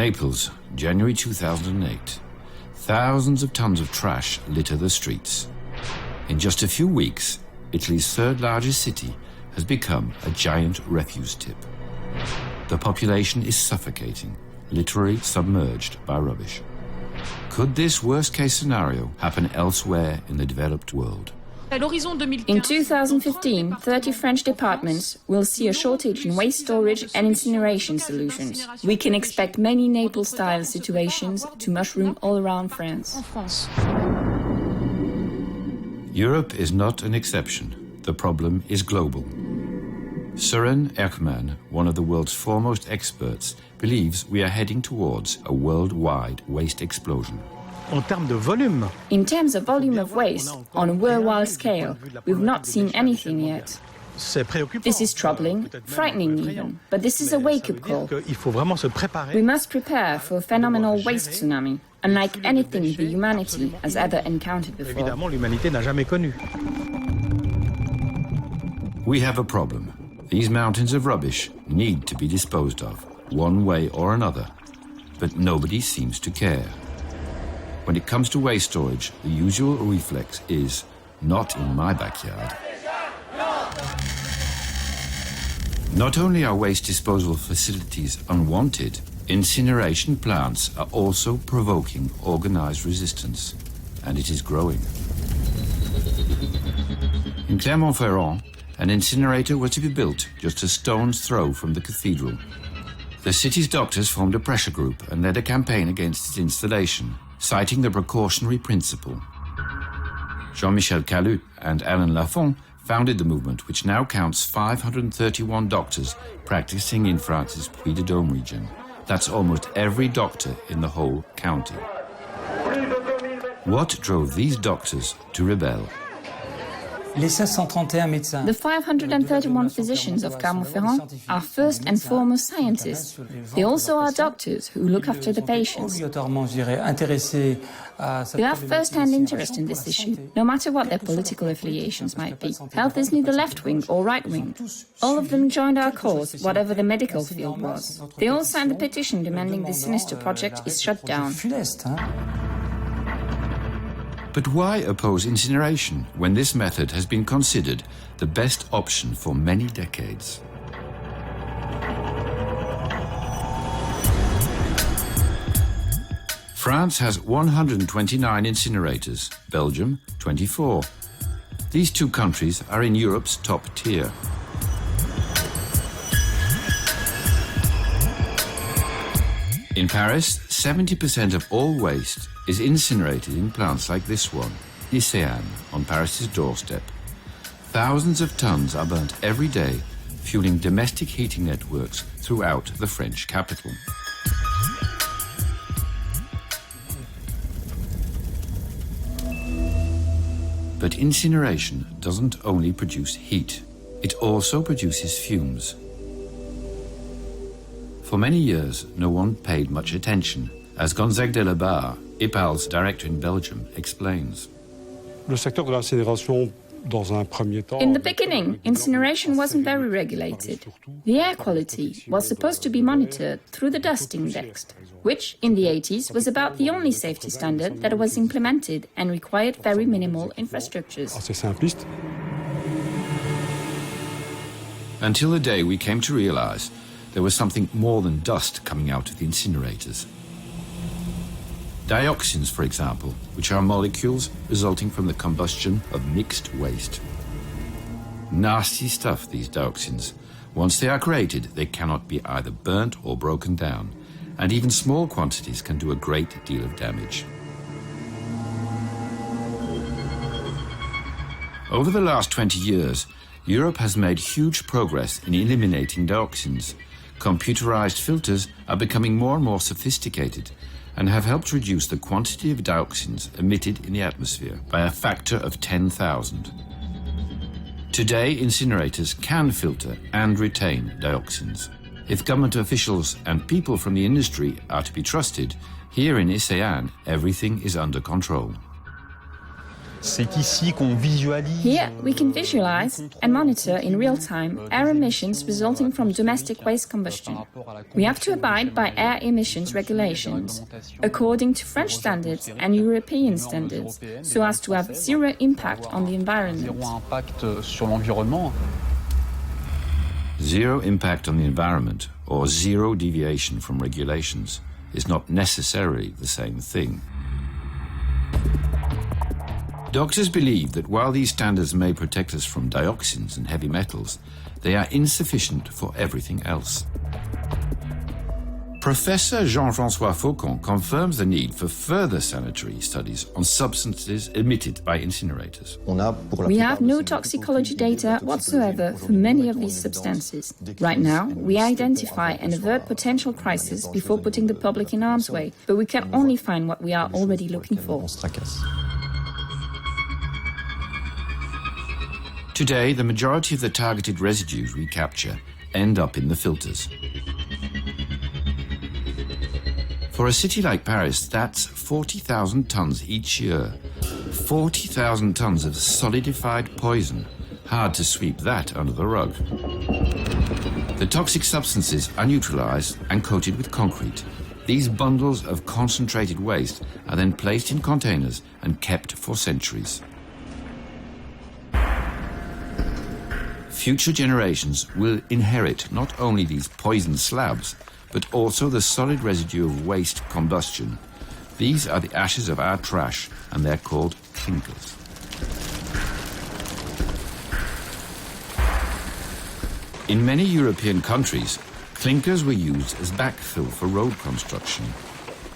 Naples, January 2008. Thousands of tons of trash litter the streets. In just a few weeks, Italy's third largest city has become a giant refuse tip. The population is suffocating, literally submerged by rubbish. Could this worst-case scenario happen elsewhere in the developed world? In 2015, 30 French departments will see a shortage in waste storage and incineration solutions. We can expect many Naples-style situations to mushroom all around France. Europe is not an exception. The problem is global. Søren Ekman, one of the world's foremost experts, believes we are heading towards a worldwide waste explosion. In terms of volume of waste, on a worldwide scale, we've not seen anything yet. This is troubling, frightening even, but this is a wake-up call. We must prepare for a phenomenal waste tsunami, unlike anything the humanity has ever encountered before. We have a problem. These mountains of rubbish need to be disposed of, one way or another. But nobody seems to care. When it comes to waste storage, the usual reflex is, not in my backyard. Not only are waste disposal facilities unwanted, incineration plants are also provoking organized resistance, and it is growing. In Clermont-Ferrand, an incinerator was to be built just a stone's throw from the cathedral. The city's doctors formed a pressure group and led a campaign against its installation, citing the precautionary principle. Jean-Michel Calut and Alain Lafont founded the movement, which now counts 531 doctors practicing in France's Puy-de-Dôme region. That's almost every doctor in the whole county. What drove these doctors to rebel? The 531 physicians of Clermont-Ferrand are first and foremost scientists. They also are doctors who look after the patients. They have first-hand interest in this issue, no matter what their political affiliations might be. Health is neither left-wing or right-wing. All of them joined our cause, whatever the medical field was. They all signed the petition demanding this sinister project is shut down. But why oppose incineration when this method has been considered the best option for many decades? France has 129 incinerators, Belgium 24. These two countries are in Europe's top tier. In Paris, 70% of all waste is incinerated in plants like this one, Lycéane, on Paris's doorstep. Thousands of tons are burnt every day, fueling domestic heating networks throughout the French capital. But incineration doesn't only produce heat, it also produces fumes. For many years, no one paid much attention, as Gonzague de la Barre, IPAL's director in Belgium, explains. In the beginning, incineration wasn't very regulated. The air quality was supposed to be monitored through the dust index, which in the 80s was about the only safety standard that was implemented and required very minimal infrastructures. Until the day we came to realize there was something more than dust coming out of the incinerators. Dioxins, for example, which are molecules resulting from the combustion of mixed waste. Nasty stuff, these dioxins. Once they are created, they cannot be either burnt or broken down, and even small quantities can do a great deal of damage. Over the last 20 years, Europe has made huge progress in eliminating dioxins. Computerized filters are becoming more and more sophisticated and have helped reduce the quantity of dioxins emitted in the atmosphere by a factor of 10,000. Today, incinerators can filter and retain dioxins. If government officials and people from the industry are to be trusted, here in Lycéane, everything is under control. Here we can visualize and monitor in real time air emissions resulting from domestic waste combustion. We have to abide by air emissions regulations according to French standards and European standards so as to have zero impact on the environment. Zero impact on the environment or zero deviation from regulations is not necessarily the same thing. Doctors believe that while these standards may protect us from dioxins and heavy metals, they are insufficient for everything else. Professor Jean-François Faucon confirms the need for further sanitary studies on substances emitted by incinerators. We have no toxicology data whatsoever for many of these substances. Right now, we identify and avert potential crises before putting the public in harm's way, but we can only find what we are already looking for. Today, the majority of the targeted residues we capture end up in the filters. For a city like Paris, that's 40,000 tons each year. 40,000 tons of solidified poison. Hard to sweep that under the rug. The toxic substances are neutralized and coated with concrete. These bundles of concentrated waste are then placed in containers and kept for centuries. Future generations will inherit not only these poison slabs, but also the solid residue of waste combustion. These are the ashes of our trash, and they're called clinkers. In many European countries, clinkers were used as backfill for road construction.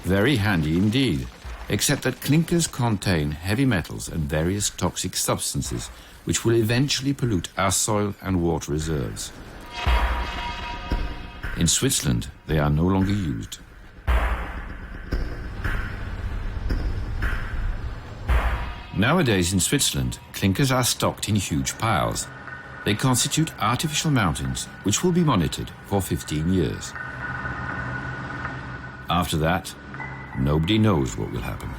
Very handy indeed, except that clinkers contain heavy metals and various toxic substances which will eventually pollute our soil and water reserves. In Switzerland, they are no longer used. Nowadays in Switzerland, clinkers are stocked in huge piles. They constitute artificial mountains, which will be monitored for 15 years. After that, nobody knows what will happen.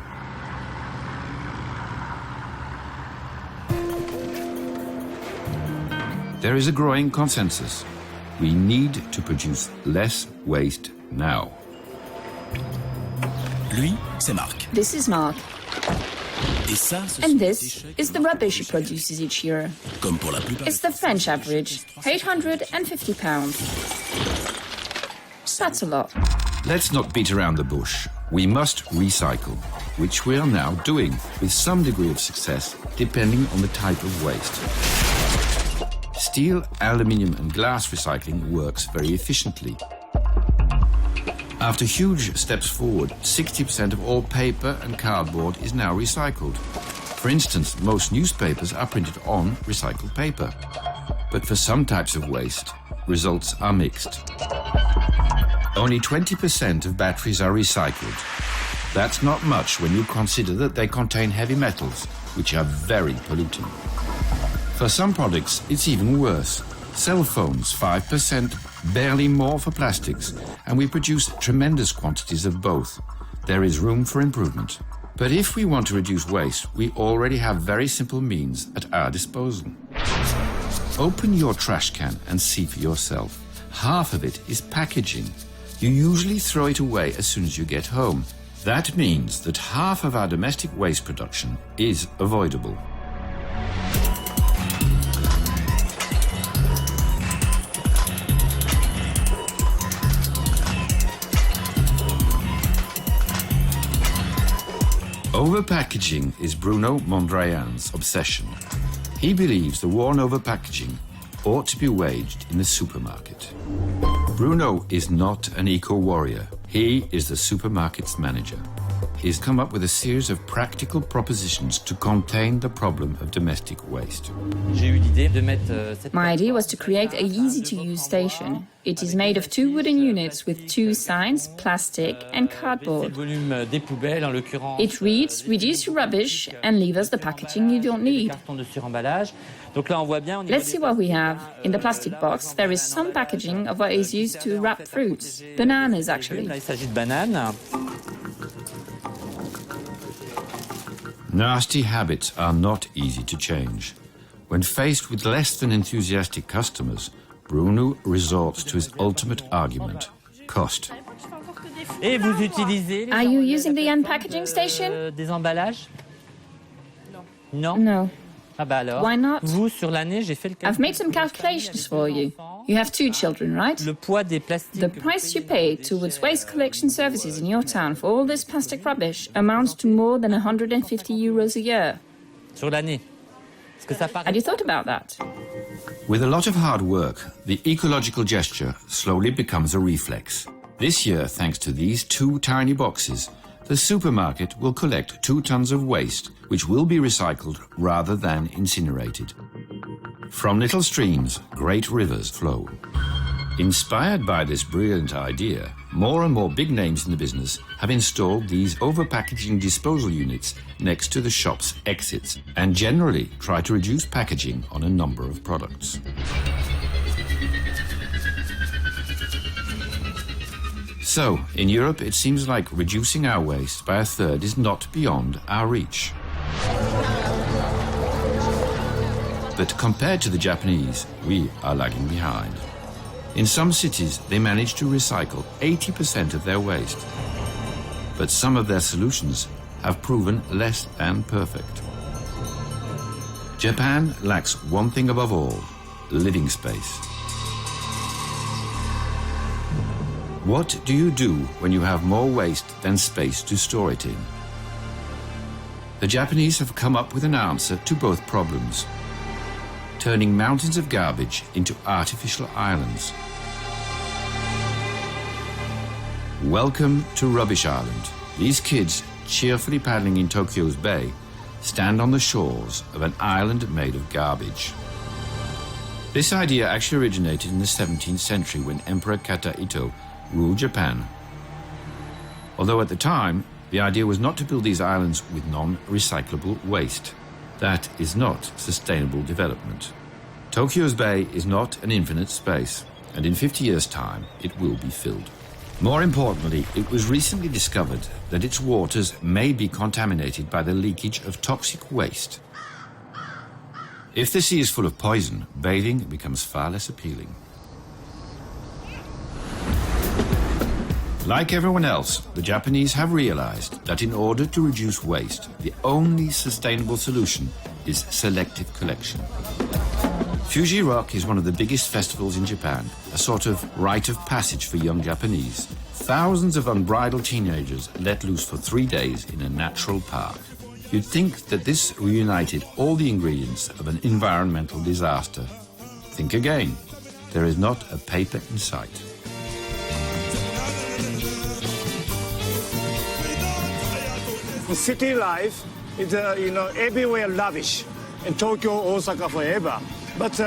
There is a growing consensus. We need to produce less waste now. Lui, c'est Marc. This is Mark. And this is the rubbish he produces each year. It's the French average, 850 pounds. That's a lot. Let's not beat around the bush. We must recycle, which we are now doing with some degree of success, depending on the type of waste. Steel, aluminium and glass recycling works very efficiently. After huge steps forward, 60% of all paper and cardboard is now recycled. For instance, most newspapers are printed on recycled paper. But for some types of waste, results are mixed. Only 20% of batteries are recycled. That's not much when you consider that they contain heavy metals, which are very polluting. For some products, it's even worse. Cell phones, 5%, barely more for plastics, and we produce tremendous quantities of both. There is room for improvement. But if we want to reduce waste, we already have very simple means at our disposal. Open your trash can and see for yourself. Half of it is packaging. You usually throw it away as soon as you get home. That means that half of our domestic waste production is avoidable. Overpackaging is Bruno Mondrian's obsession. He believes the war on overpackaging ought to be waged in the supermarket. Bruno is not an eco-warrior. He is the supermarket's manager. He's come up with a series of practical propositions to contain the problem of domestic waste. My idea was to create a easy-to-use station. It is made of 2 wooden units with 2 signs, plastic and cardboard. It reads, reduce your rubbish and leave us the packaging you don't need. Let's see what we have. In the plastic box, there is some packaging of what is used to wrap fruits. Bananas, actually. Nasty habits are not easy to change. When faced with less than enthusiastic customers, Bruno resorts to his ultimate argument: cost. Are you using the unpackaging station? Des emballages? No. Ah bah alors. Why not? Vous, sur l'année, j'ai fait le calcul. I've made some calculations for you. You have 2 children, right? Le poids des plastiques. The price you pay towards waste collection services in your town for all this plastic rubbish amounts to more than 150 euros a year. Sur l'année. Est-ce que ça paraît? Had you thought about that? With a lot of hard work, the ecological gesture slowly becomes a reflex. This year, thanks to these 2 tiny boxes, the supermarket will collect 2 tons of waste, which will be recycled rather than incinerated. From little streams, great rivers flow. Inspired by this brilliant idea, more and more big names in the business have installed these overpackaging disposal units next to the shop's exits and generally try to reduce packaging on a number of products. So, in Europe, it seems like reducing our waste by a third is not beyond our reach. But compared to the Japanese, we are lagging behind. In some cities, they manage to recycle 80% of their waste. But some of their solutions have proven less than perfect. Japan lacks one thing above all: living space. What do you do when you have more waste than space to store it in? The Japanese have come up with an answer to both problems: turning mountains of garbage into artificial islands. Welcome to Rubbish Island. These kids, cheerfully paddling in Tokyo's bay, stand on the shores of an island made of garbage. This idea actually originated in the 17th century when Emperor Katahito ruled Japan. Although at the time, the idea was not to build these islands with non-recyclable waste. That is not sustainable development. Tokyo's bay is not an infinite space, and in 50 years' time, it will be filled. More importantly, it was recently discovered that its waters may be contaminated by the leakage of toxic waste. If the sea is full of poison, bathing becomes far less appealing. Like everyone else, the Japanese have realized that in order to reduce waste, the only sustainable solution is selective collection. Fuji Rock is one of the biggest festivals in Japan, a sort of rite of passage for young Japanese. Thousands of unbridled teenagers let loose for 3 days in a natural park. You'd think that this reunited all the ingredients of an environmental disaster. Think again. There is not a paper in sight. City life is, everywhere lavish. In Tokyo, Osaka, forever. But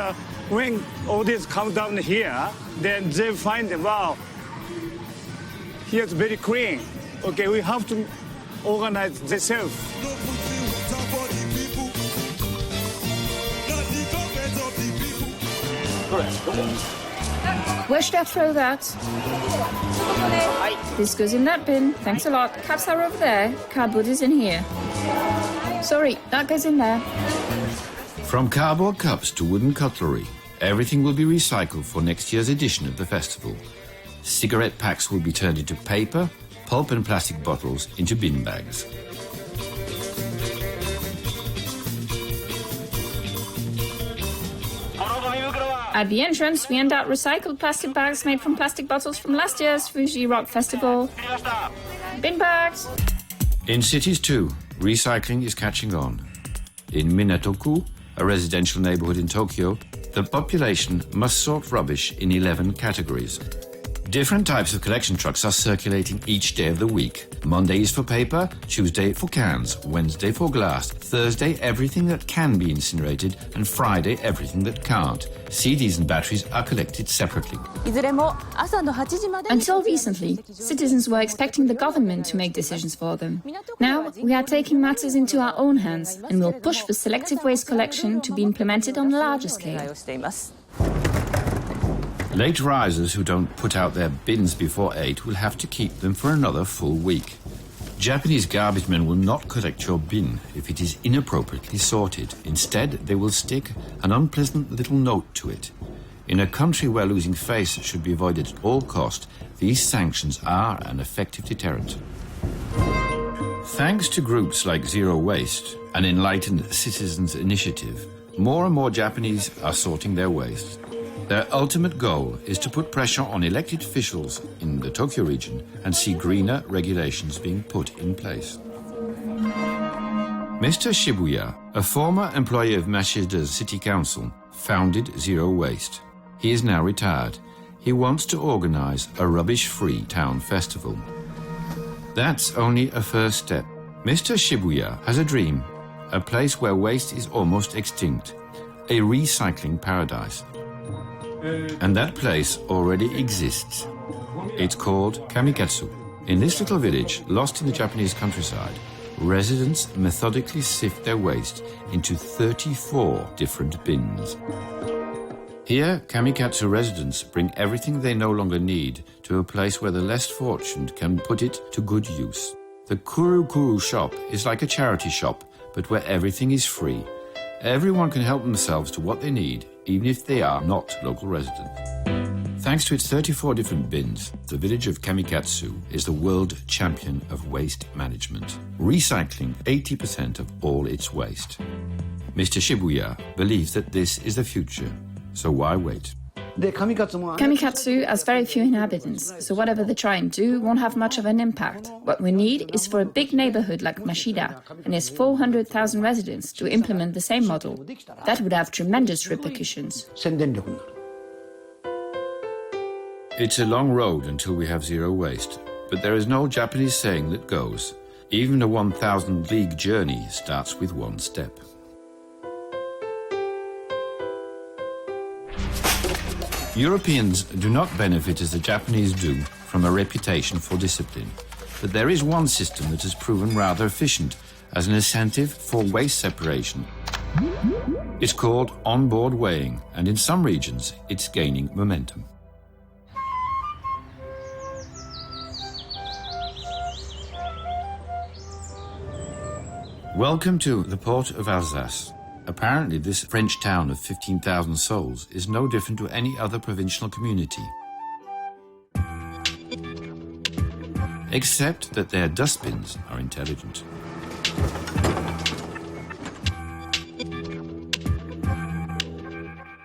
when all this comes down here, then they find, wow, here's very clean. Okay, we have to organize themselves. Where should I throw that? This goes in that bin. Thanks a lot. Cups are over there. Cardboard is in here. Sorry, that goes in there. From cardboard cups to wooden cutlery, everything will be recycled for next year's edition of the festival. Cigarette packs will be turned into paper, pulp and plastic bottles into bin bags. At the entrance, we hand out recycled plastic bags made from plastic bottles from last year's Fuji Rock Festival. Bin bags! In cities too, recycling is catching on. In Minatoku, a residential neighborhood in Tokyo, the population must sort rubbish in 11 categories. Different types of collection trucks are circulating each day of the week. Monday is for paper, Tuesday for cans, Wednesday for glass, Thursday everything that can be incinerated, and Friday everything that can't. CDs and batteries are collected separately. Until recently, citizens were expecting the government to make decisions for them. Now, we are taking matters into our own hands and will push for selective waste collection to be implemented on a larger scale. Late risers who don't put out their bins before 8 will have to keep them for another full week. Japanese garbage men will not collect your bin if it is inappropriately sorted. Instead, they will stick an unpleasant little note to it. In a country where losing face should be avoided at all cost, these sanctions are an effective deterrent. Thanks to groups like Zero Waste, an enlightened citizens' initiative, more and more Japanese are sorting their waste. Their ultimate goal is to put pressure on elected officials in the Tokyo region and see greener regulations being put in place. Mr. Shibuya, a former employee of Mashida's city council, founded Zero Waste. He is now retired. He wants to organize a rubbish-free town festival. That's only a first step. Mr. Shibuya has a dream, a place where waste is almost extinct, a recycling paradise. And that place already exists. It's called Kamikatsu. In this little village, lost in the Japanese countryside, residents methodically sift their waste into 34 different bins. Here, Kamikatsu residents bring everything they no longer need to a place where the less fortunate can put it to good use. The Kuru shop is like a charity shop, but where everything is free. Everyone can help themselves to what they need, even if they are not local residents. Thanks to its 34 different bins, the village of Kamikatsu is the world champion of waste management, recycling 80% of all its waste. Mr. Shibuya believes that this is the future, so why wait? Kamikatsu has very few inhabitants, so whatever they try and do won't have much of an impact. What we need is for a big neighborhood like Mashida and its 400,000 residents to implement the same model. That would have tremendous repercussions. It's a long road until we have zero waste, but there is no Japanese saying that goes. Even a 1,000-league journey starts with one step. Europeans do not benefit as the Japanese do from a reputation for discipline, but there is one system that has proven rather efficient as an incentive for waste separation. It's called on-board weighing, and in some regions it's gaining momentum. Welcome to the port of Alsace. Apparently, this French town of 15,000 souls is no different to any other provincial community. Except that their dustbins are intelligent.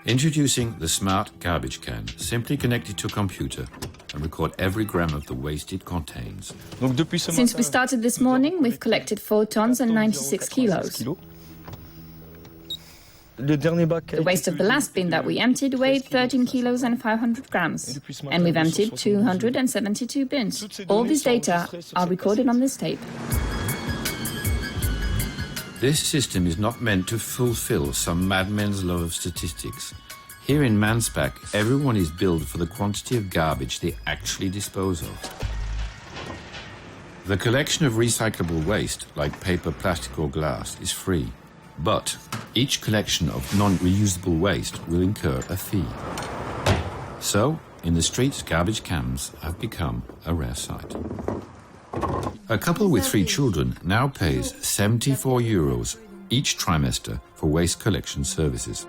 Introducing the smart garbage can, simply connect it to a computer and record every gram of the waste it contains. Since we started this morning, we've collected 4 tons and 96 kilos. The waste of the last bin that we emptied weighed 13 kilos and 500 grams. And we've emptied 272 bins. All these data are recorded on this tape. This system is not meant to fulfill some madman's love of statistics. Here in Mansbach, everyone is billed for the quantity of garbage they actually dispose of. The collection of recyclable waste, like paper, plastic or glass, is free. But each collection of non-reusable waste will incur a fee. So, in the streets, garbage cans have become a rare sight. A couple with 3 children now pays €74 each trimester for waste collection services.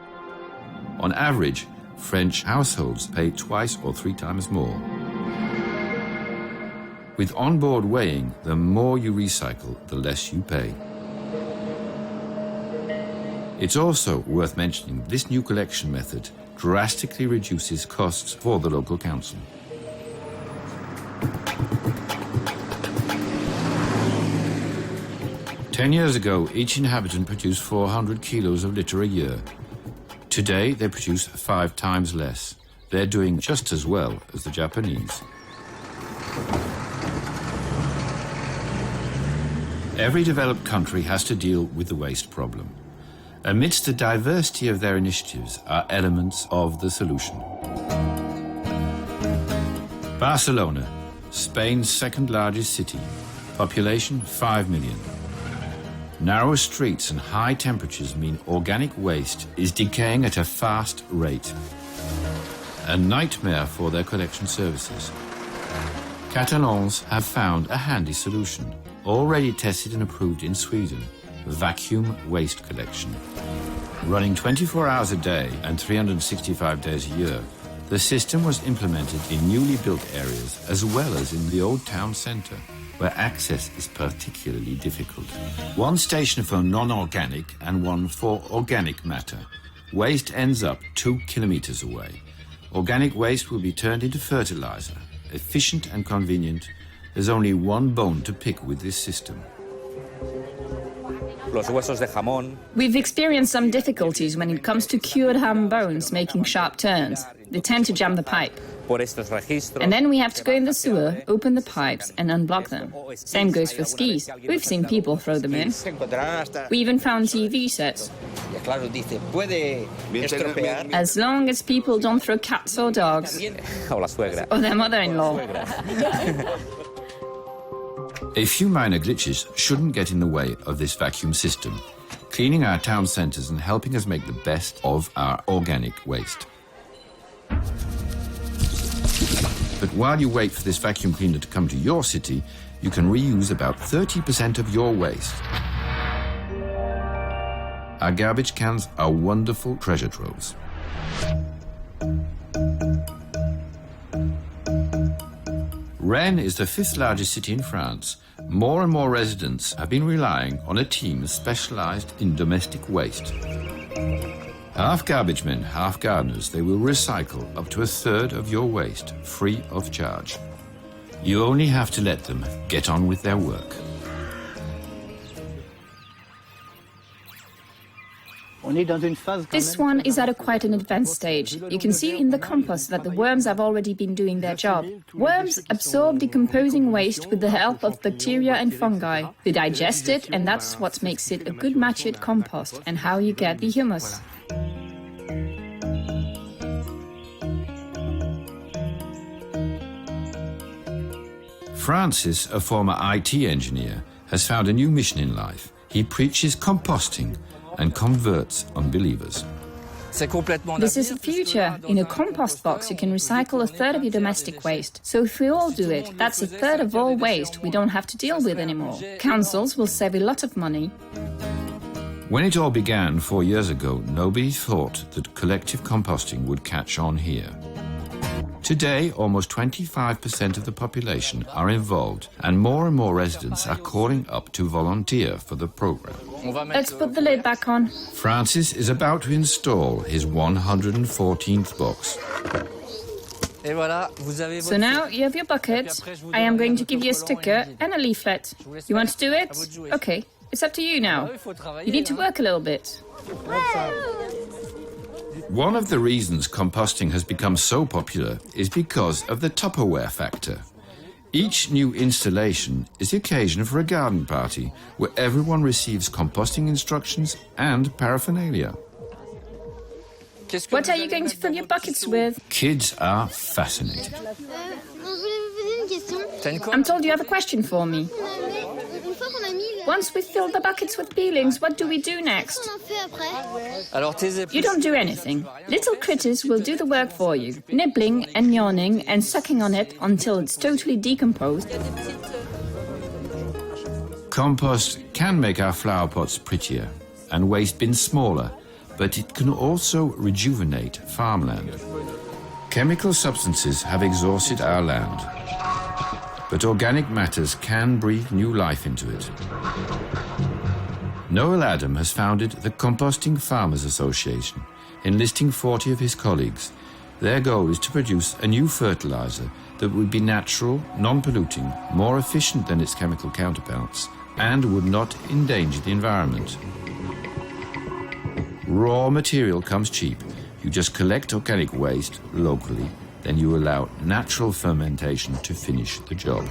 On average, French households pay twice or 3 times more. With onboard weighing, the more you recycle, the less you pay. It's also worth mentioning this new collection method drastically reduces costs for the local council. Ten years ago, each inhabitant produced 400 kilos of litter a year. Today, they produce 5 times less. They're doing just as well as the Japanese. Every developed country has to deal with the waste problem. Amidst the diversity of their initiatives are elements of the solution. Barcelona, Spain's second largest city, population 5 million. Narrow streets and high temperatures mean organic waste is decaying at a fast rate. A nightmare for their collection services. Catalans have found a handy solution. already tested and approved in Sweden, vacuum waste collection. Running 24 hours a day and 365 days a year, the system was implemented in newly built areas as well as in the old town centre, where access is particularly difficult. One station for non-organic and one for organic matter. Waste ends up 2 kilometers away. Organic waste will be turned into fertilizer. Efficient and convenient. There's only one bone to pick with this system. We've experienced some difficulties when it comes to cured ham bones making sharp turns. They tend to jam the pipe. And then we have to go in the sewer, open the pipes and unblock them. Same goes for skis. We've seen people throw them in. We even found TV sets. As long as people don't throw cats or dogs. Or their mother-in-law. A few minor glitches shouldn't get in the way of this vacuum system, cleaning our town centres and helping us make the best of our organic waste. But while you wait for this vacuum cleaner to come to your city, you can reuse about 30% of your waste. Our garbage cans are wonderful treasure troves. Rennes is the 5th largest city in France. More and more residents have been relying on a team specialized in domestic waste. Half garbage men, half gardeners, they will recycle up to 1/3 of your waste, free of charge. You only have to let them get on with their work. This one is at quite an advanced stage. You can see in the compost that the worms have already been doing their job. Worms absorb decomposing waste with the help of bacteria and fungi. They digest it, and that's what makes it a good matched compost and how you get the humus. Francis, a former IT engineer, has found a new mission in life. He preaches composting and converts unbelievers. This is the future. In a compost box, you can recycle 1/3 of your domestic waste. So if we all do it, that's 1/3 of all waste we don't have to deal with anymore. Councils will save a lot of money. When it all began 4 years ago, nobody thought that collective composting would catch on here. Today, almost 25% of the population are involved, and more residents are calling up to volunteer for the program. Let's put the lid back on. Francis is about to install his 114th box. So now you have your bucket. I am going to give you a sticker and a leaflet. You want to do it? Okay, it's up to you now. You need to work a little bit. One of the reasons composting has become so popular is because of the Tupperware factor. Each new installation is the occasion for a garden party where everyone receives composting instructions and paraphernalia. What are you going to fill your buckets with? Kids are fascinated. I'm told you have a question for me. Once we've filled the buckets with peelings, what do we do next? You don't do anything. Little critters will do the work for you, nibbling and yawning and sucking on it until it's totally decomposed. Compost can make our flower pots prettier and waste bins smaller, but it can also rejuvenate farmland. Chemical substances have exhausted our land, but organic matters can breathe new life into it. Noel Adam has founded the Composting Farmers Association, enlisting 40 of his colleagues. Their goal is to produce a new fertilizer that would be natural, non-polluting, more efficient than its chemical counterparts, and would not endanger the environment. Raw material comes cheap. You just collect organic waste locally, then you allow natural fermentation to finish the job.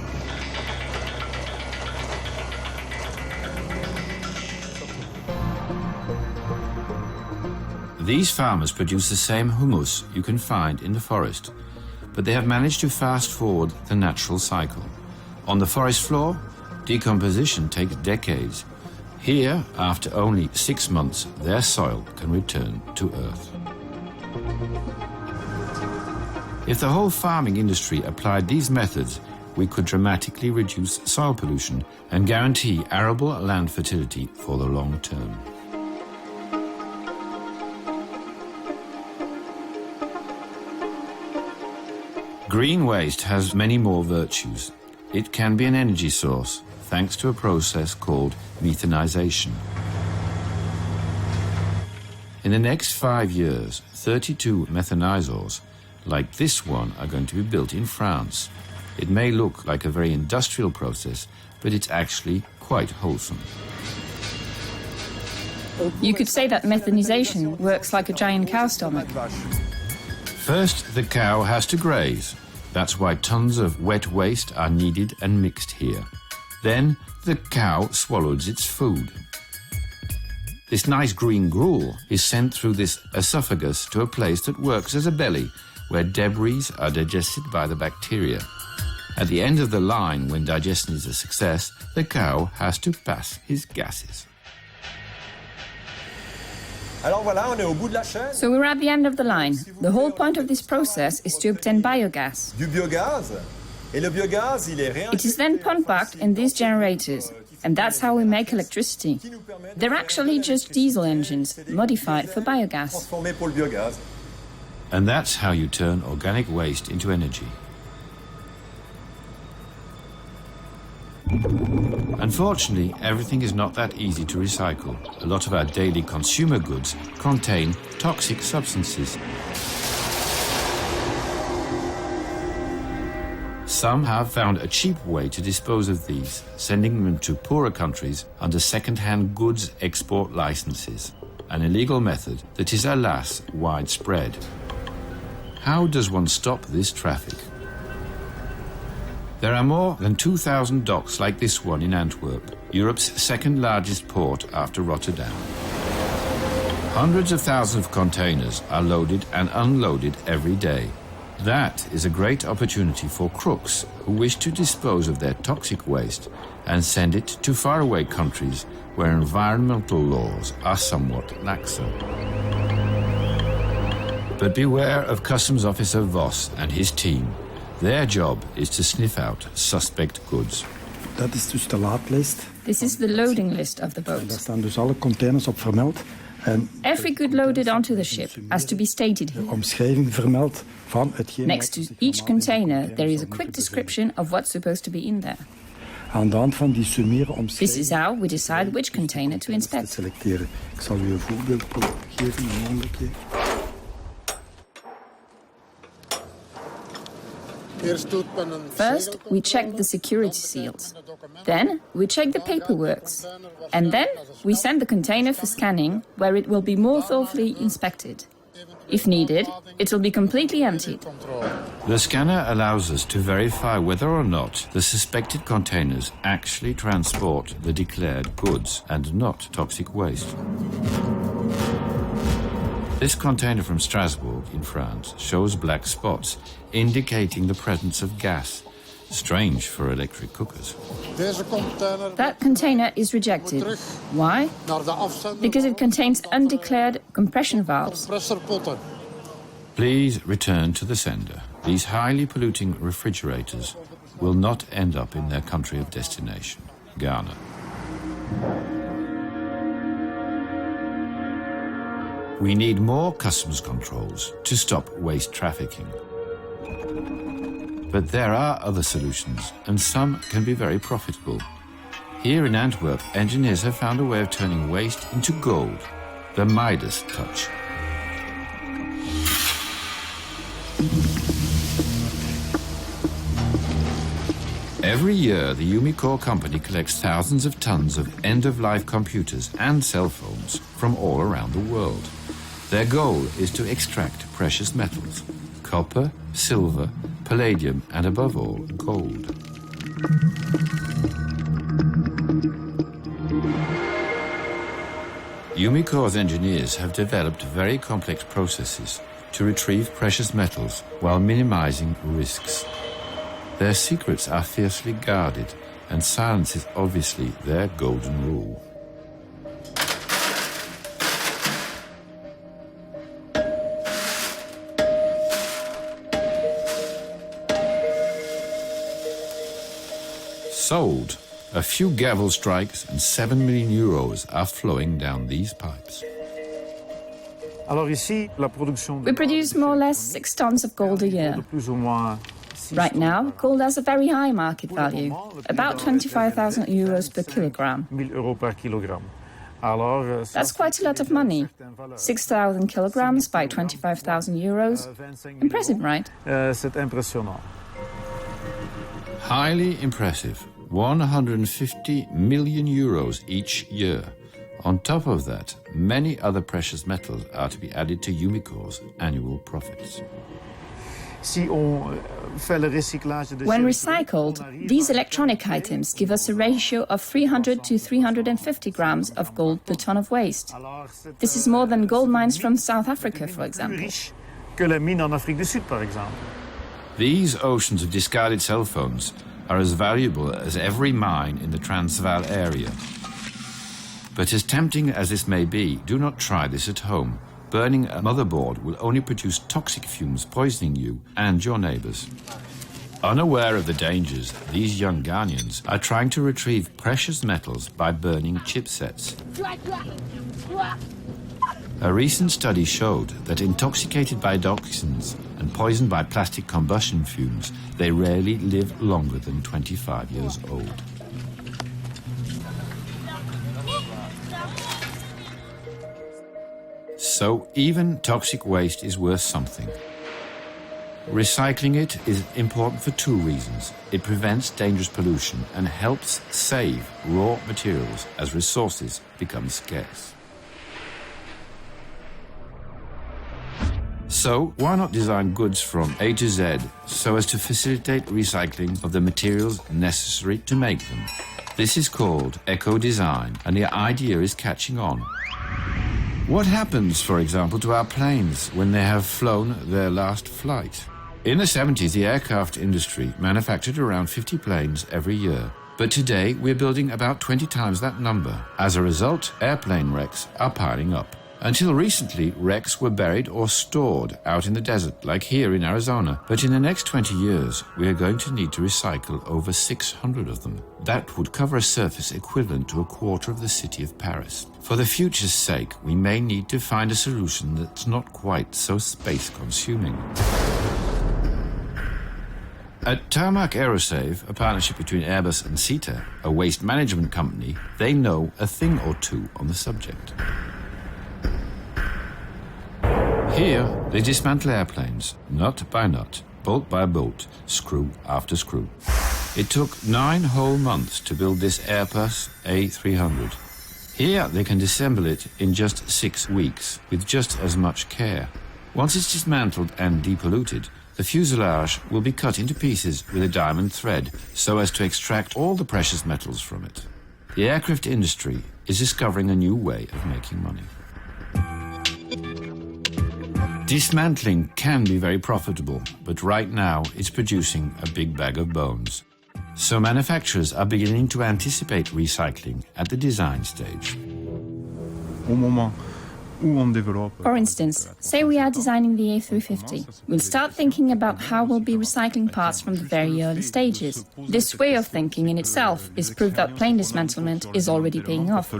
These farmers produce the same humus you can find in the forest, but they have managed to fast forward the natural cycle. On the forest floor, decomposition takes decades. Here, after only 6 months, their soil can return to earth. If the whole farming industry applied these methods, we could dramatically reduce soil pollution and guarantee arable land fertility for the long term. Green waste has many more virtues. It can be an energy source, thanks to a process called methanization. In the next 5 years, 32 methanizers like this one are going to be built in France. It may look like a very industrial process, but it's actually quite wholesome. You could say that methanization works like a giant cow stomach. First, the cow has to graze. That's why tons of wet waste are needed and mixed here. Then, the cow swallows its food. This nice green gruel is sent through this esophagus to a place that works as a belly, where debris are digested by the bacteria. At the end of the line, when digestion is a success, the cow has to pass his gases. So we're at the end of the line. The whole point of this process is to obtain biogas. It is then pumped back in these generators, and that's how we make electricity. They're actually just diesel engines, modified for biogas. And that's how you turn organic waste into energy. Unfortunately, everything is not that easy to recycle. A lot of our daily consumer goods contain toxic substances. Some have found a cheap way to dispose of these, sending them to poorer countries under second-hand goods export licenses, an illegal method that is, alas, widespread. How does one stop this traffic? There are more than 2,000 docks like this one in Antwerp, Europe's second largest port after Rotterdam. Hundreds of thousands of containers are loaded and unloaded every day. That is a great opportunity for crooks who wish to dispose of their toxic waste and send it to faraway countries where environmental laws are somewhat laxer. But beware of Customs Officer Vos and his team. Their job is to sniff out suspect goods. Dat is dus de laadlijst. This is the loading list of the Daar boat. staan dus alle containers op vermeld. En Every good loaded onto the ship has to be stated de here. omschrijving vermeld van hetgeen. Next to each container, there is a quick description of what's supposed to be in there. Aan de hand van die summiere This is omschrijving how we decide which container to te inspect. selecteren. Ik zal u een voorbeeld geven, een ogenblikje. First, we check the security seals. Then, we check the paperworks. And then, we send the container for scanning, where it will be more thoroughly inspected. If needed, it will be completely emptied. The scanner allows us to verify whether or not the suspected containers actually transport the declared goods and not toxic waste. This container from Strasbourg in France shows black spots, indicating the presence of gas. Strange for electric cookers. That container is rejected. Why? Because it contains undeclared compression valves. Please return to the sender. These highly polluting refrigerators will not end up in their country of destination, Ghana. We need more customs controls to stop waste trafficking. But there are other solutions, and some can be very profitable. Here in Antwerp, engineers have found a way of turning waste into gold, the Midas touch. Every year, the Umicore company collects thousands of tons of end-of-life computers and cell phones from all around the world. Their goal is to extract precious metals: copper, silver, palladium, and above all, gold. Umicore's engineers have developed very complex processes to retrieve precious metals while minimizing risks. Their secrets are fiercely guarded, and silence is obviously their golden rule. Sold. A few gavel strikes and 7 million euros are flowing down these pipes. We produce more or less 6 tons of gold a year. Right now, gold has a very high market value, about 25,000 euros per kilogram. That's quite a lot of money. 6,000 kilograms by 25,000 euros. Impressive, right? Highly impressive. 150 million euros each year. On top of that, many other precious metals are to be added to Umicore's annual profits. When recycled, these electronic items give us a ratio of 300 to 350 grams of gold per ton of waste. This is more than gold mines from South Africa, for example. These oceans of discarded cell phones are as valuable as every mine in the Transvaal area. But as tempting as this may be, do not try this at home. Burning a motherboard will only produce toxic fumes, poisoning you and your neighbors. Unaware of the dangers, these young Ghanaians are trying to retrieve precious metals by burning chipsets. A recent study showed that intoxicated by dioxins and poisoned by plastic combustion fumes, they rarely live longer than 25 years old. So even toxic waste is worth something. Recycling it is important for 2 reasons. It prevents dangerous pollution and helps save raw materials as resources become scarce. So why not design goods from A to Z so as to facilitate recycling of the materials necessary to make them? This is called eco-design, and the idea is catching on. What happens, for example, to our planes when they have flown their last flight? In the 70s, the aircraft industry manufactured around 50 planes every year. But today, we're building about 20 times that number. As a result, airplane wrecks are piling up. Until recently, wrecks were buried or stored out in the desert, like here in Arizona. But in the next 20 years, we are going to need to recycle over 600 of them. That would cover a surface equivalent to a quarter of the city of Paris. For the future's sake, we may need to find a solution that's not quite so space-consuming. At Tarmac Aerosave, a partnership between Airbus and CETA, a waste management company, they know a thing or two on the subject. Here, they dismantle airplanes, nut by nut, bolt by bolt, screw after screw. It took 9 whole months to build this Airbus A300. Here, they can disassemble it in just 6 weeks, with just as much care. Once it's dismantled and depolluted, the fuselage will be cut into pieces with a diamond thread so as to extract all the precious metals from it. The aircraft industry is discovering a new way of making money. Dismantling can be very profitable, but right now it's producing a big bag of bones. So manufacturers are beginning to anticipate recycling at the design stage. For instance, say we are designing the A350. We'll start thinking about how we'll be recycling parts from the very early stages. This way of thinking in itself is proof that plane dismantlement is already paying off.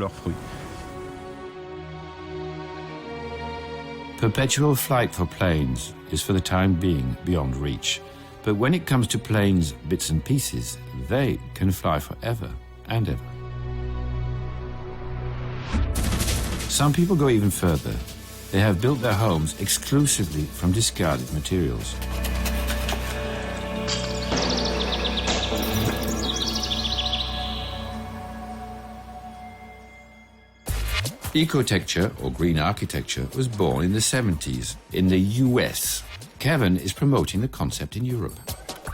Perpetual flight for planes is for the time being beyond reach. But when it comes to planes, bits and pieces, they can fly forever and ever. Some people go even further. They have built their homes exclusively from discarded materials. Ecotecture, or green architecture, was born in the 70s in the US. Kevin is promoting the concept in Europe.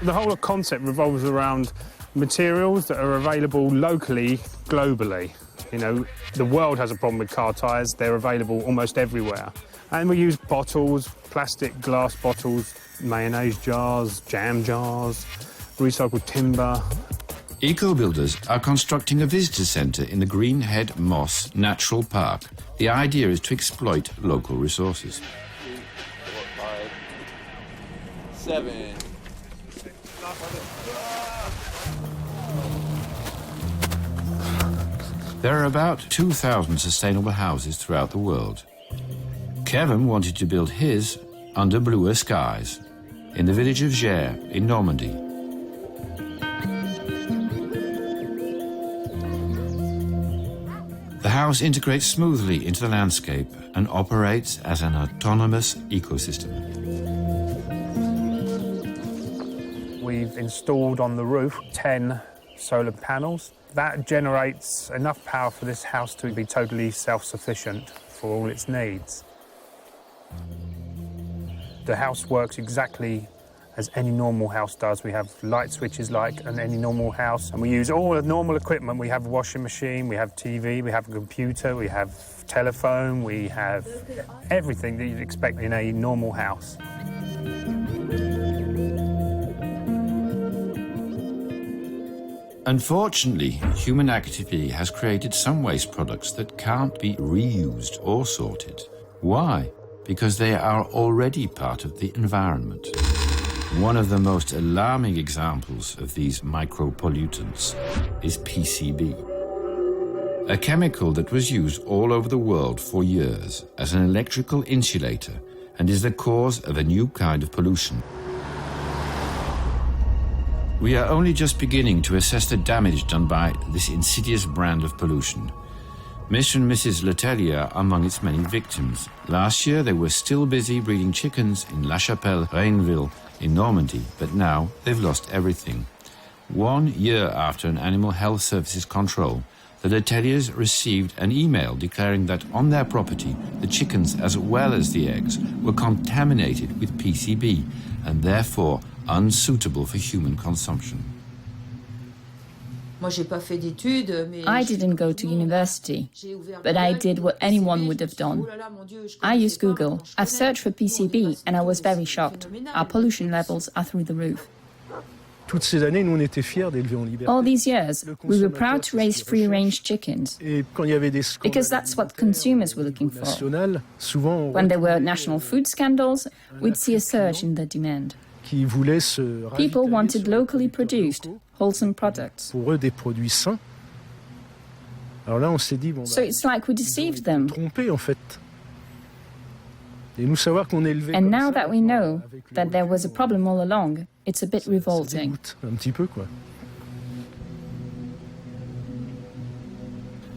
The whole concept revolves around materials that are available locally, globally. You know, the world has a problem with car tyres. They're available almost everywhere. And we use bottles, plastic glass bottles, mayonnaise jars, jam jars, recycled timber. Eco-builders are constructing a visitor centre in the Greenhead Moss Natural Park. The idea is to exploit local resources. 7. There are about 2,000 sustainable houses throughout the world. Kevin wanted to build his under bluer skies, in the village of Gers in Normandy. The house integrates smoothly into the landscape and operates as an autonomous ecosystem. We've installed on the roof 10 solar panels. That generates enough power for this house to be totally self-sufficient for all its needs. The house works exactly as any normal house does. We have light switches like in any normal house, and we use all the normal equipment. We have a washing machine, we have TV, we have a computer, we have telephone, we have everything that you'd expect in a normal house. Unfortunately, human activity has created some waste products that can't be reused or sorted. Why? Because they are already part of the environment. One of the most alarming examples of these micropollutants is PCB, a chemical that was used all over the world for years as an electrical insulator and is the cause of a new kind of pollution. We are only just beginning to assess the damage done by this insidious brand of pollution. Mr. and Mrs. Letellier are among its many victims. Last year they were still busy breeding chickens in La Chapelle, Rainville, in Normandy, but now they've lost everything. 1 year after an animal health services control, the Letelliers received an email declaring that on their property, the chickens as well as the eggs were contaminated with PCB and therefore unsuitable for human consumption. I didn't go to university, but I did what anyone would have done. I used Google. I've searched for PCB and I was very shocked. Our pollution levels are through the roof. All these years, we were proud to raise free-range chickens because that's what consumers were looking for. When there were national food scandals, we'd see a surge in the demand. People wanted locally produced, wholesome products. So it's like we deceived them. And now that we know that there was a problem all along, it's a bit revolting.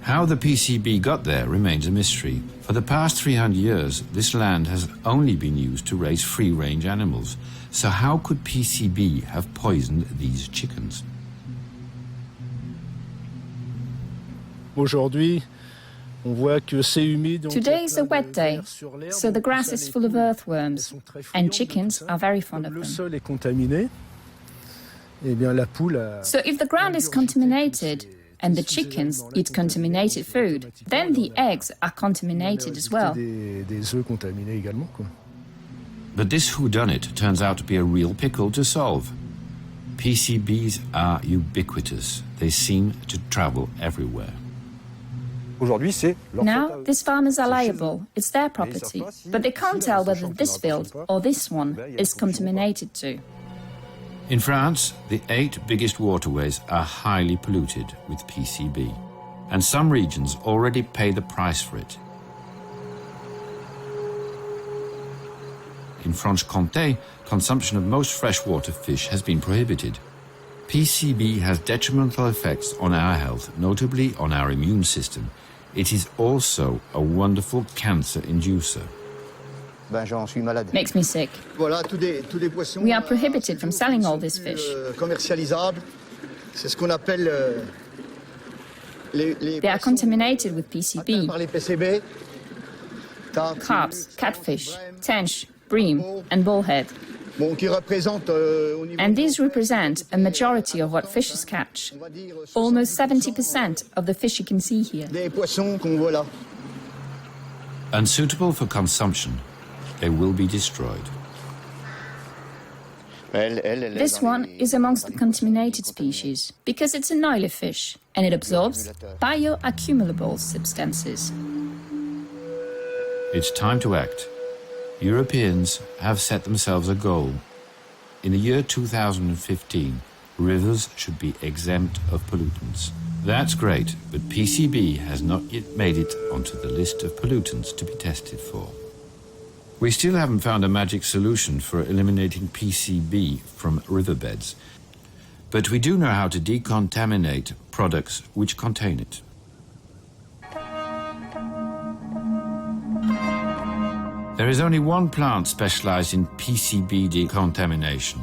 How the PCB got there remains a mystery. For the past 300 years, this land has only been used to raise free-range animals. So how could PCB have poisoned these chickens? Today is a wet day, so the grass is full of earthworms, and chickens are very fond of them. So if the ground is contaminated, and the chickens eat contaminated food, then the eggs are contaminated as well. But this whodunit turns out to be a real pickle to solve. PCBs are ubiquitous. They seem to travel everywhere. Now, these farmers are liable. It's their property. But they can't tell whether this field or this one is contaminated too. In France, the 8 biggest waterways are highly polluted with PCB, and some regions already pay the price for it. In Franche-Comté, consumption of most freshwater fish has been prohibited. PCB has detrimental effects on our health, notably on our immune system. It is also a wonderful cancer inducer. Makes me sick. We are prohibited from selling all this fish. They are contaminated with PCB. Carps, catfish, tench, bream and bullhead. And these represent a majority of what fishes catch. Almost 70% of the fish you can see here. Unsuitable for consumption, they will be destroyed. This one is amongst the contaminated species because it's a Nile fish and it absorbs bioaccumulable substances. It's time to act. Europeans have set themselves a goal. In the year 2015, rivers should be exempt of pollutants. That's great, but PCB has not yet made it onto the list of pollutants to be tested for. We still haven't found a magic solution for eliminating PCB from riverbeds, but we do know how to decontaminate products which contain it. There is only one plant specialized in PCB decontamination.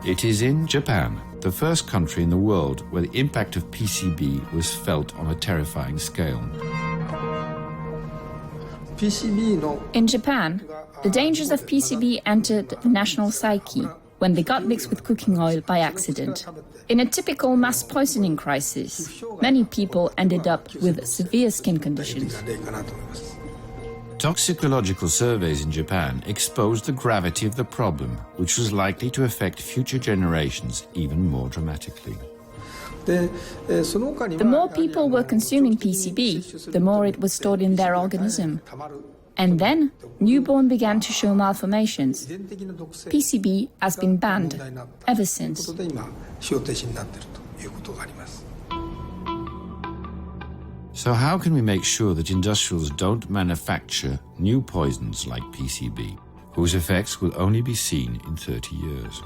It is in Japan, the first country in the world where the impact of PCB was felt on a terrifying scale. In Japan, the dangers of PCB entered the national psyche when they got mixed with cooking oil by accident. In a typical mass poisoning crisis, many people ended up with severe skin conditions. Toxicological surveys in Japan exposed the gravity of the problem, which was likely to affect future generations even more dramatically. The more people were consuming PCB, the more it was stored in their organism. And then, newborn began to show malformations. PCB has been banned ever since. So how can we make sure that industrials don't manufacture new poisons like PCB, whose effects will only be seen in 30 years?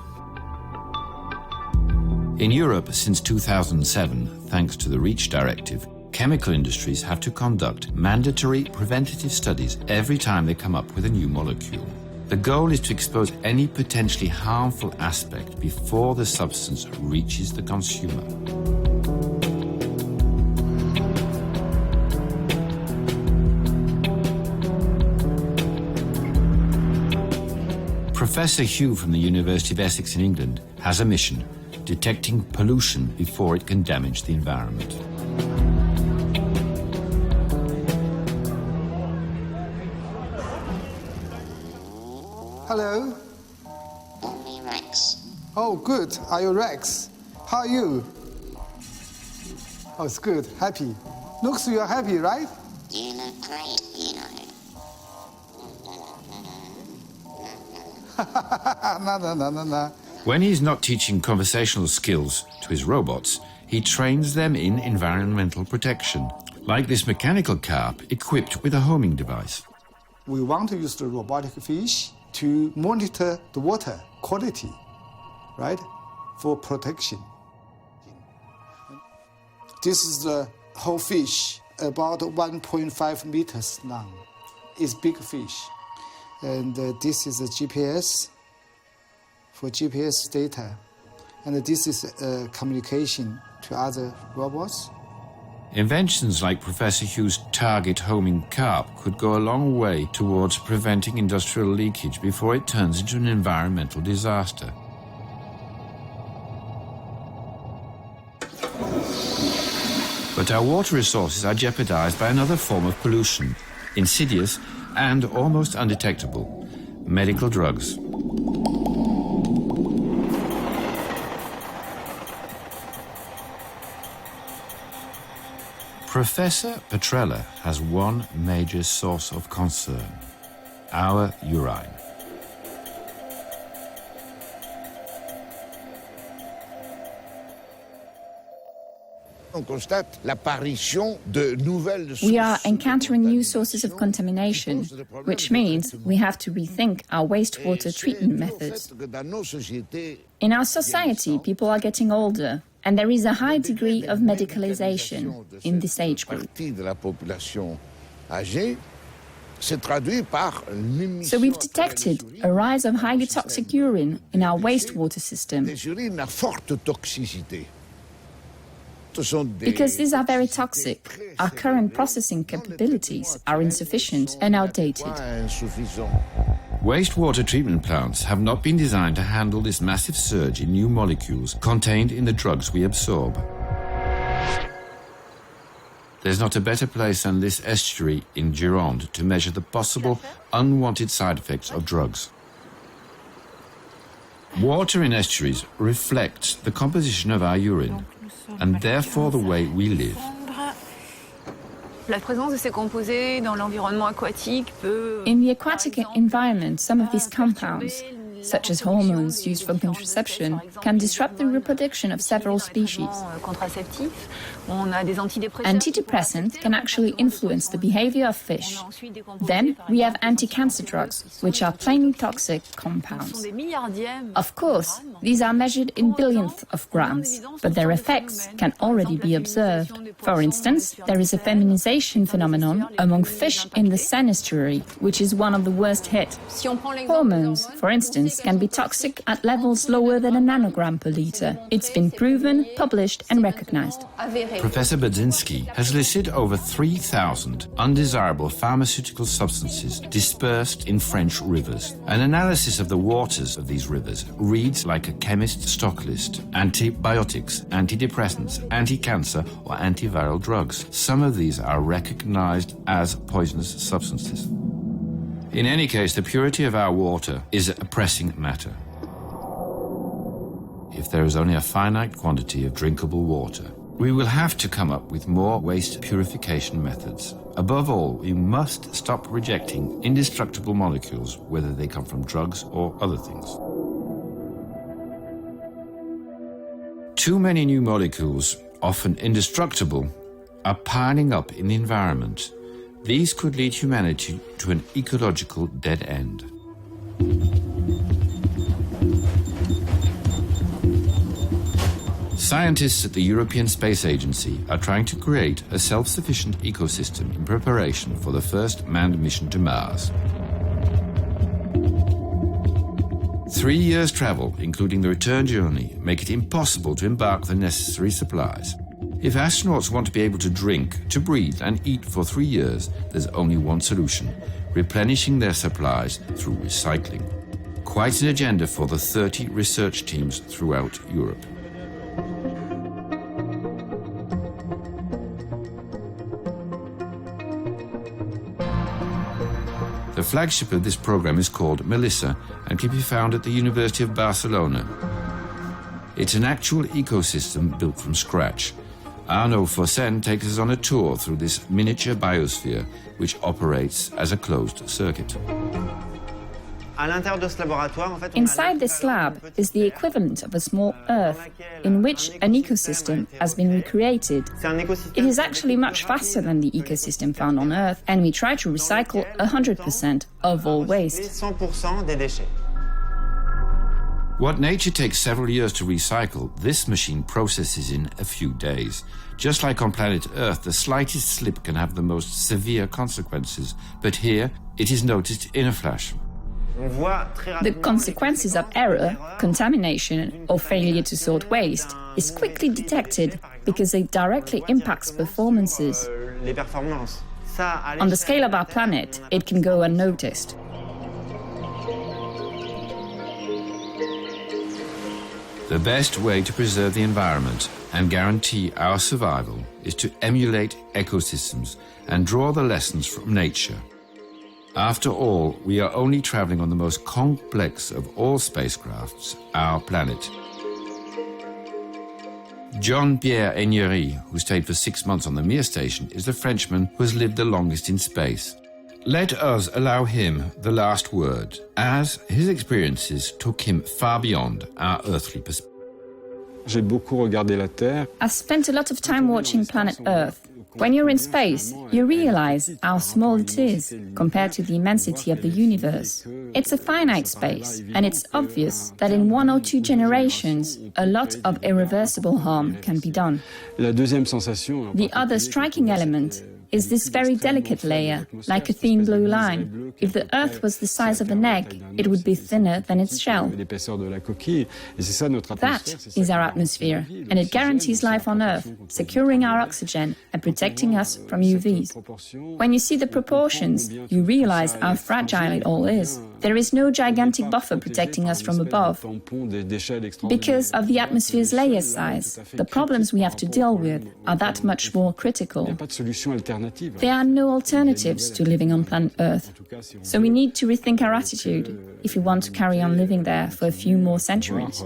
In Europe, since 2007, thanks to the REACH directive, chemical industries have to conduct mandatory preventative studies every time they come up with a new molecule. The goal is to expose any potentially harmful aspect before the substance reaches the consumer. Professor Hugh from the University of Essex in England has a mission: detecting pollution before it can damage the environment. Hello. Rex. Oh, good. Are you Rex? How are you? Oh, it's good. Happy. Looks you're happy, right? You look great, you know. No. When he's not teaching conversational skills to his robots, he trains them in environmental protection, like this mechanical carp equipped with a homing device. We want to use the robotic fish to monitor the water quality, right, for protection. This is the whole fish, about 1.5 meters long. It's big fish. And this is a GPS for GPS data. And this is communication to other robots. Inventions like Professor Hugh's target homing carp could go a long way towards preventing industrial leakage before it turns into an environmental disaster. But our water resources are jeopardized by another form of pollution, insidious and almost undetectable: medical drugs. Professor Petrella has one major source of concern: our urine. We are encountering new sources of contamination, which means we have to rethink our wastewater treatment methods. In our society, people are getting older, and there is a high degree of medicalization in this age group. So we've detected a rise of highly toxic urine in our wastewater system. Because these are very toxic, our current processing capabilities are insufficient and outdated. Wastewater treatment plants have not been designed to handle this massive surge in new molecules contained in the drugs we absorb. There's not a better place than this estuary in Gironde to measure the possible unwanted side effects of drugs. Water in estuaries reflects the composition of our urine, and therefore the way we live. In the aquatic environment, some of these compounds, such as hormones used for contraception, can disrupt the reproduction of several species. Antidepressants can actually influence the behavior of fish. Then we have anti-cancer drugs, which are plainly toxic compounds. Of course, these are measured in billionths of grams, but their effects can already be observed. For instance, there is a feminization phenomenon among fish in the Seine estuary, which is one of the worst hit. Hormones, for instance, can be toxic at levels lower than a nanogram per liter. It's been proven, published and recognized. Professor Budzinski has listed over 3,000 undesirable pharmaceutical substances dispersed in French rivers. An analysis of the waters of these rivers reads like a chemist's stock list: antibiotics, antidepressants, anti-cancer or antiviral drugs. Some of these are recognized as poisonous substances. In any case, the purity of our water is a pressing matter. If there is only a finite quantity of drinkable water, we will have to come up with more waste purification methods. Above all, we must stop rejecting indestructible molecules, whether they come from drugs or other things. Too many new molecules, often indestructible, are piling up in the environment. These could lead humanity to an ecological dead end. Scientists at the European Space Agency are trying to create a self-sufficient ecosystem in preparation for the first manned mission to Mars. 3 years' travel, including the return journey, make it impossible to embark the necessary supplies. If astronauts want to be able to drink, to breathe and eat for 3 years, there's only one solution: replenishing their supplies through recycling. Quite an agenda for the 30 research teams throughout Europe. The flagship of this program is called Melissa and can be found at the University of Barcelona. It's an actual ecosystem built from scratch. Arnaud Fossen takes us on a tour through this miniature biosphere, which operates as a closed circuit. Inside this lab is the equivalent of a small Earth, in which an ecosystem has been recreated. It is actually much faster than the ecosystem found on Earth, and we try to recycle 100% of all waste. What nature takes several years to recycle, this machine processes in a few days. Just like on planet Earth, the slightest slip can have the most severe consequences, but here it is noticed in a flash. The consequences of error, contamination or failure to sort waste is quickly detected because it directly impacts performances. On the scale of our planet, it can go unnoticed. The best way to preserve the environment and guarantee our survival is to emulate ecosystems and draw the lessons from nature. After all, we are only traveling on the most complex of all spacecrafts, our planet. Jean-Pierre Egnery, who stayed for 6 months on the Mir station, is the Frenchman who has lived the longest in space. Let us allow him the last word, as his experiences took him far beyond our earthly perspective. I spent a lot of time watching planet Earth. When you're in space, you realize how small it is compared to the immensity of the universe. It's a finite space, and it's obvious that in 1 or 2 generations, a lot of irreversible harm can be done. The other striking element is this very delicate layer, like a thin blue line. If the Earth was the size of an egg, it would be thinner than its shell. That is our atmosphere, and it guarantees life on Earth, securing our oxygen and protecting us from UVs. When you see the proportions, you realize how fragile it all is. There is no gigantic buffer protecting us from above. Because of the atmosphere's layer size, the problems we have to deal with are that much more critical. There are no alternatives to living on planet Earth. So we need to rethink our attitude if we want to carry on living there for a few more centuries.